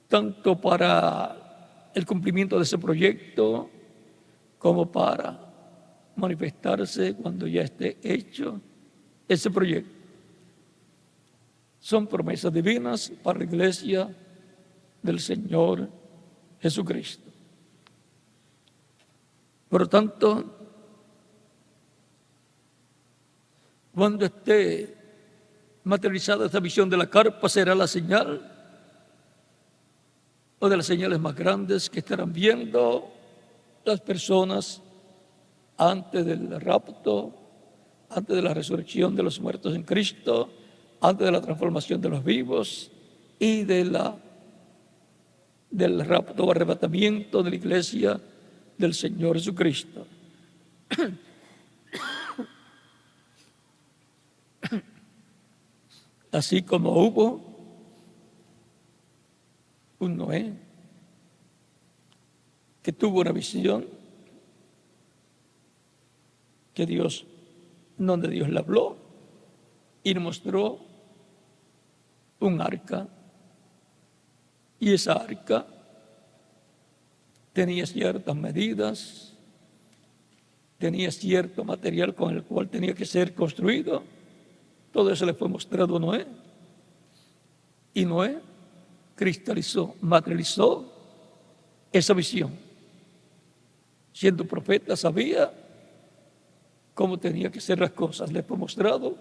tanto para el cumplimiento de ese proyecto como para manifestarse cuando ya esté hecho ese proyecto. Son promesas divinas para la iglesia del Señor Jesucristo. Por lo tanto, cuando esté materializada esta visión de la carpa, será la señal o de las señales más grandes que estarán viendo las personas antes del rapto, antes de la resurrección de los muertos en Cristo, antes de la transformación de los vivos y del rapto o arrebatamiento de la iglesia del Señor Jesucristo. Así como hubo un Noé que tuvo una visión donde Dios le habló y le mostró un arca, y esa arca tenía ciertas medidas, tenía cierto material con el cual tenía que ser construido. Todo eso le fue mostrado a Noé, y Noé materializó esa visión. Siendo profeta, sabía cómo tenía que ser las cosas, le fue mostrado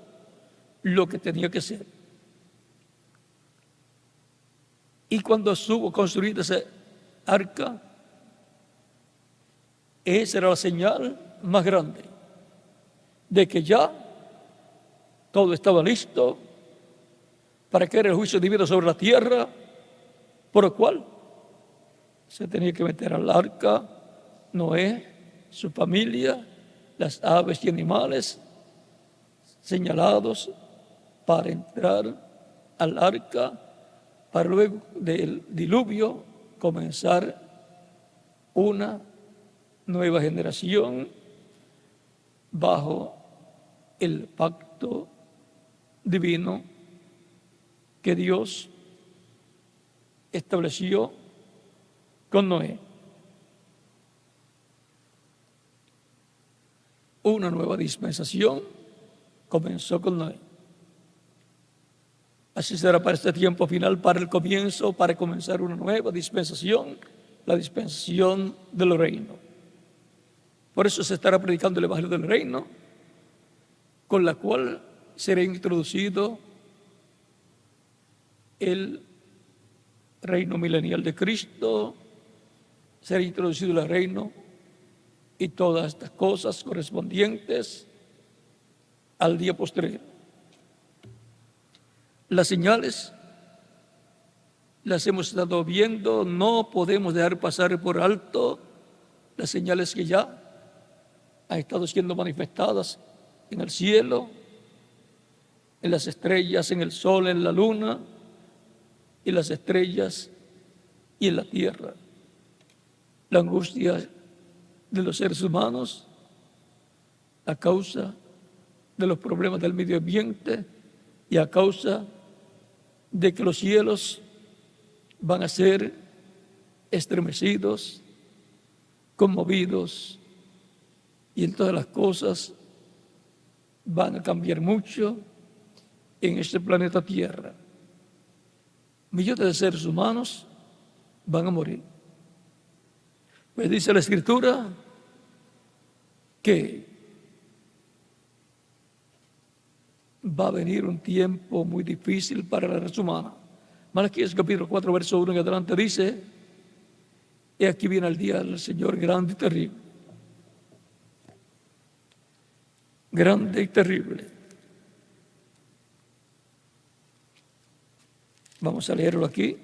lo que tenía que ser. Y cuando estuvo construida esa arca, esa era la señal más grande de que ya todo estaba listo para que era el juicio divino sobre la tierra, por lo cual se tenía que meter al arca Noé, su familia, las aves y animales señalados para entrar al arca, para luego del diluvio comenzar una nueva generación bajo el pacto divino que Dios estableció con Noé. Una nueva dispensación comenzó con Noé. Así será para este tiempo final, para el comienzo, para comenzar una nueva dispensación, la dispensación del reino. Por eso se estará predicando el Evangelio del reino, con la cual será introducido el reino milenial de Cristo, será introducido el reino y todas estas cosas correspondientes al día posterior. Las señales las hemos estado viendo, no podemos dejar pasar por alto las señales que ya han estado siendo manifestadas en el cielo, en las estrellas, en el sol, en la luna, en las estrellas y en la tierra. La angustia de los seres humanos a causa de los problemas del medio ambiente y a causa de que los cielos van a ser estremecidos, conmovidos, y en todas las cosas van a cambiar mucho en este planeta Tierra. Millones de seres humanos van a morir. Pues dice la Escritura que va a venir un tiempo muy difícil para la raza humana. Malaquías capítulo 4, verso 1 en adelante dice: he aquí viene el día del Señor grande y terrible. Grande y terrible. Vamos a leerlo aquí.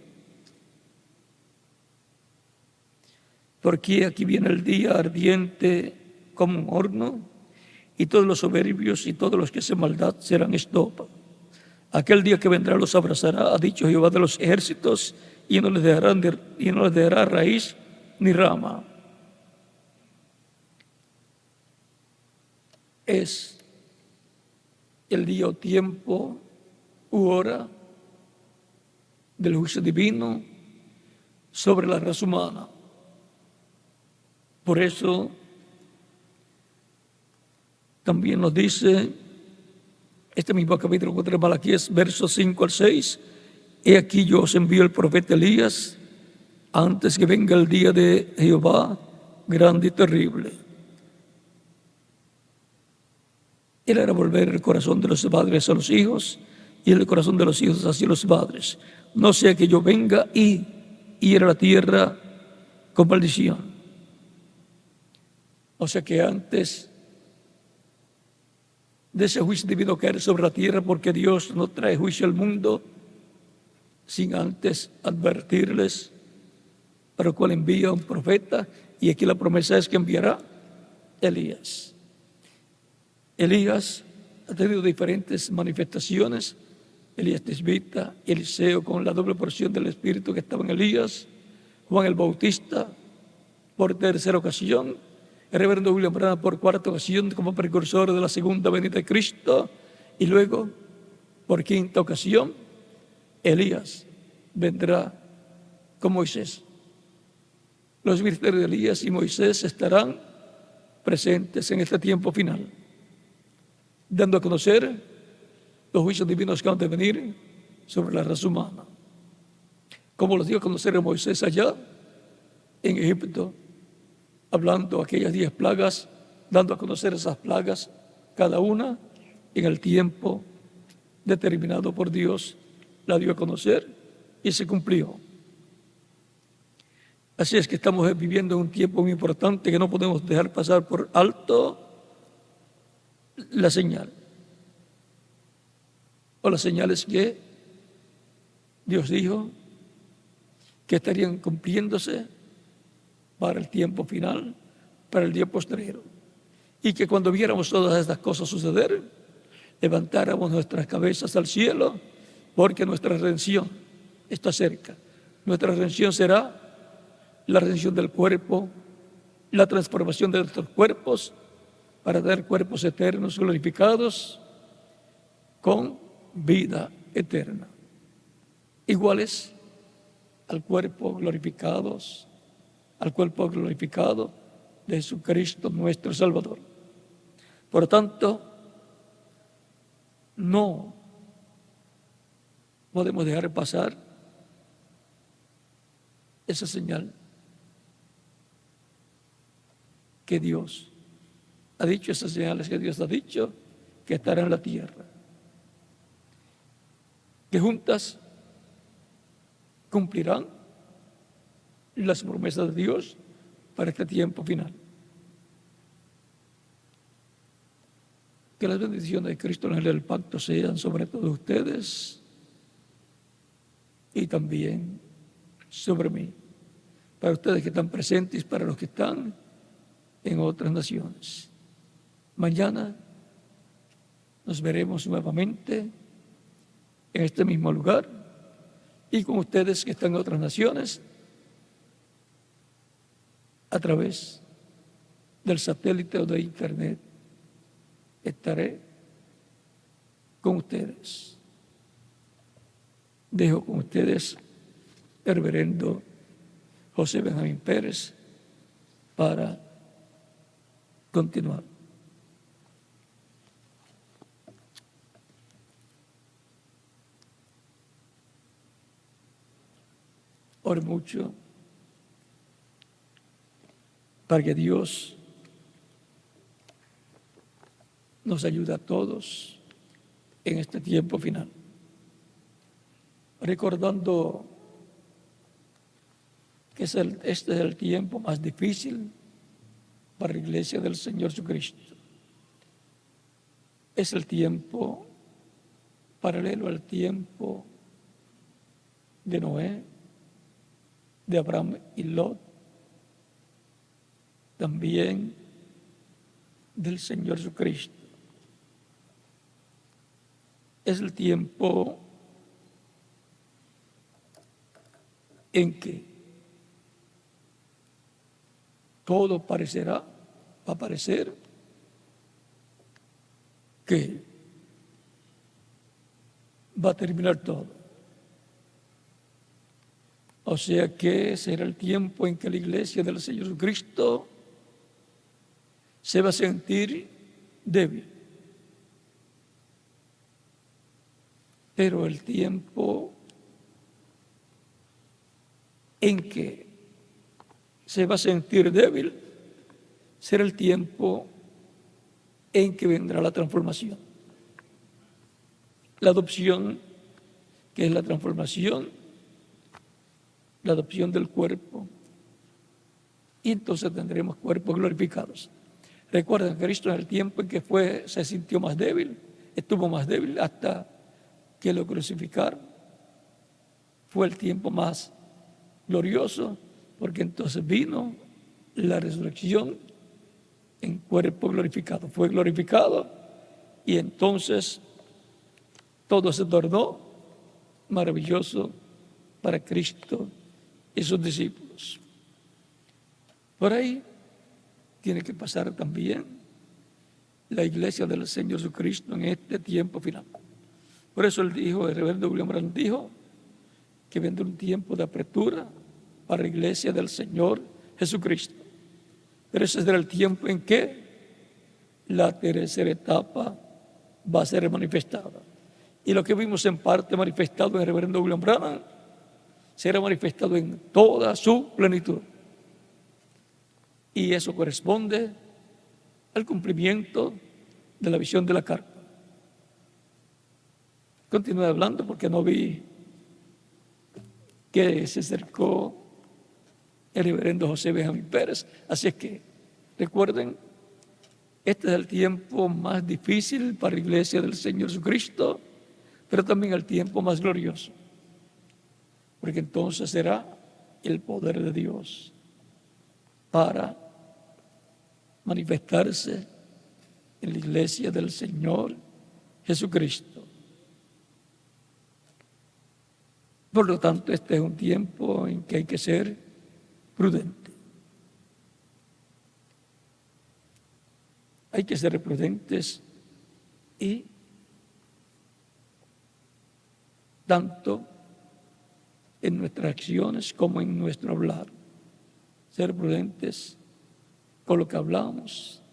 Porque aquí viene el día ardiente como un horno, y todos los soberbios y todos los que hacen maldad serán estopa. Aquel día que vendrá los abrazará, ha dicho Jehová de los ejércitos, y no les dejará raíz ni rama. Es el día o tiempo u hora del juicio divino sobre la raza humana. Por eso también nos dice este mismo capítulo 4 de Malaquías, versos 5 al 6, he aquí yo os envío el profeta Elías antes que venga el día de Jehová grande y terrible. Él hará volver el corazón de los padres a los hijos y el corazón de los hijos hacia los padres. No sea que yo venga y hiera la tierra con maldición. O sea que antes de ese juicio divino caer sobre la tierra, porque Dios no trae juicio al mundo sin antes advertirles, para lo cual envía un profeta, y aquí la promesa es que enviará Elías. Elías ha tenido diferentes manifestaciones. Elías Tisbita, Eliseo con la doble porción del Espíritu que estaba en Elías, Juan el Bautista por tercera ocasión, el reverendo William Branham por cuarta ocasión como precursor de la segunda venida de Cristo, y luego por quinta ocasión Elías vendrá con Moisés. Los ministerios de Elías y Moisés estarán presentes en este tiempo final, dando a conocer los juicios divinos que han de venir sobre la raza humana. Como los dio a conocer a Moisés allá en Egipto, hablando aquellas 10 plagas, dando a conocer esas plagas, cada una en el tiempo determinado por Dios, la dio a conocer y se cumplió. Así es que estamos viviendo un tiempo muy importante que no podemos dejar pasar por alto la señal. O las señales que Dios dijo que estarían cumpliéndose para el tiempo final, para el día postrero. Y que cuando viéramos todas estas cosas suceder, levantáramos nuestras cabezas al cielo, porque nuestra redención está cerca. Nuestra redención será la redención del cuerpo, la transformación de nuestros cuerpos, para dar cuerpos eternos glorificados con vida eterna, iguales al cuerpo glorificado de Jesucristo nuestro Salvador. Por tanto, no podemos dejar pasar esa señal que Dios ha dicho, esas señales que Dios ha dicho que estarán en la tierra, que juntas cumplirán las promesas de Dios para este tiempo final. Que las bendiciones de Cristo en el pacto sean sobre todos ustedes y también sobre mí, para ustedes que están presentes y para los que están en otras naciones. Mañana nos veremos nuevamente en este mismo lugar y con ustedes que están en otras naciones a través del satélite o de internet. Estaré con ustedes. Dejo con ustedes el reverendo José Benjamín Pérez para continuar. Ore mucho para que Dios nos ayude a todos en este tiempo final. Recordando que este es el tiempo más difícil para la iglesia del Señor Jesucristo. Es el tiempo paralelo al tiempo de Noé, de Abraham y Lot. También del Señor Jesucristo. Es el tiempo en que todo va a parecer que va a terminar todo. O sea que será el tiempo en que la iglesia del Señor Jesucristo se va a sentir débil. Pero el tiempo en que se va a sentir débil será el tiempo en que vendrá la transformación. La adopción, que es la transformación, la adopción del cuerpo, y entonces tendremos cuerpos glorificados. Recuerden, Cristo en el tiempo en que se sintió más débil, estuvo más débil hasta que lo crucificaron. Fue el tiempo más glorioso, porque entonces vino la resurrección en cuerpo glorificado. Fue glorificado y entonces todo se tornó maravilloso para Cristo y sus discípulos. Por ahí tiene que pasar también la iglesia del Señor Jesucristo en este tiempo final. Por eso el reverendo William Branham dijo que vendrá un tiempo de apertura para la iglesia del Señor Jesucristo. Pero ese será el tiempo en que la tercera etapa va a ser manifestada. Y lo que vimos en parte manifestado en el reverendo William Branham será manifestado en toda su plenitud. Y eso corresponde al cumplimiento de la visión de la carta. Continué hablando porque no vi que se acercó el reverendo José Benjamín Pérez. Así es que, recuerden, este es el tiempo más difícil para la iglesia del Señor Jesucristo, pero también el tiempo más glorioso, porque entonces será el poder de Dios para manifestarse en la iglesia del Señor Jesucristo. Por lo tanto, este es un tiempo en que hay que ser prudente. Hay que ser prudentes y tanto en nuestras acciones como en nuestro hablar. Ser prudentes con lo que hablamos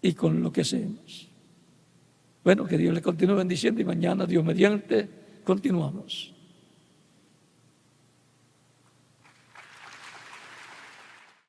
y con lo que hacemos. Bueno, que Dios les continúe bendiciendo y mañana, Dios mediante, continuamos.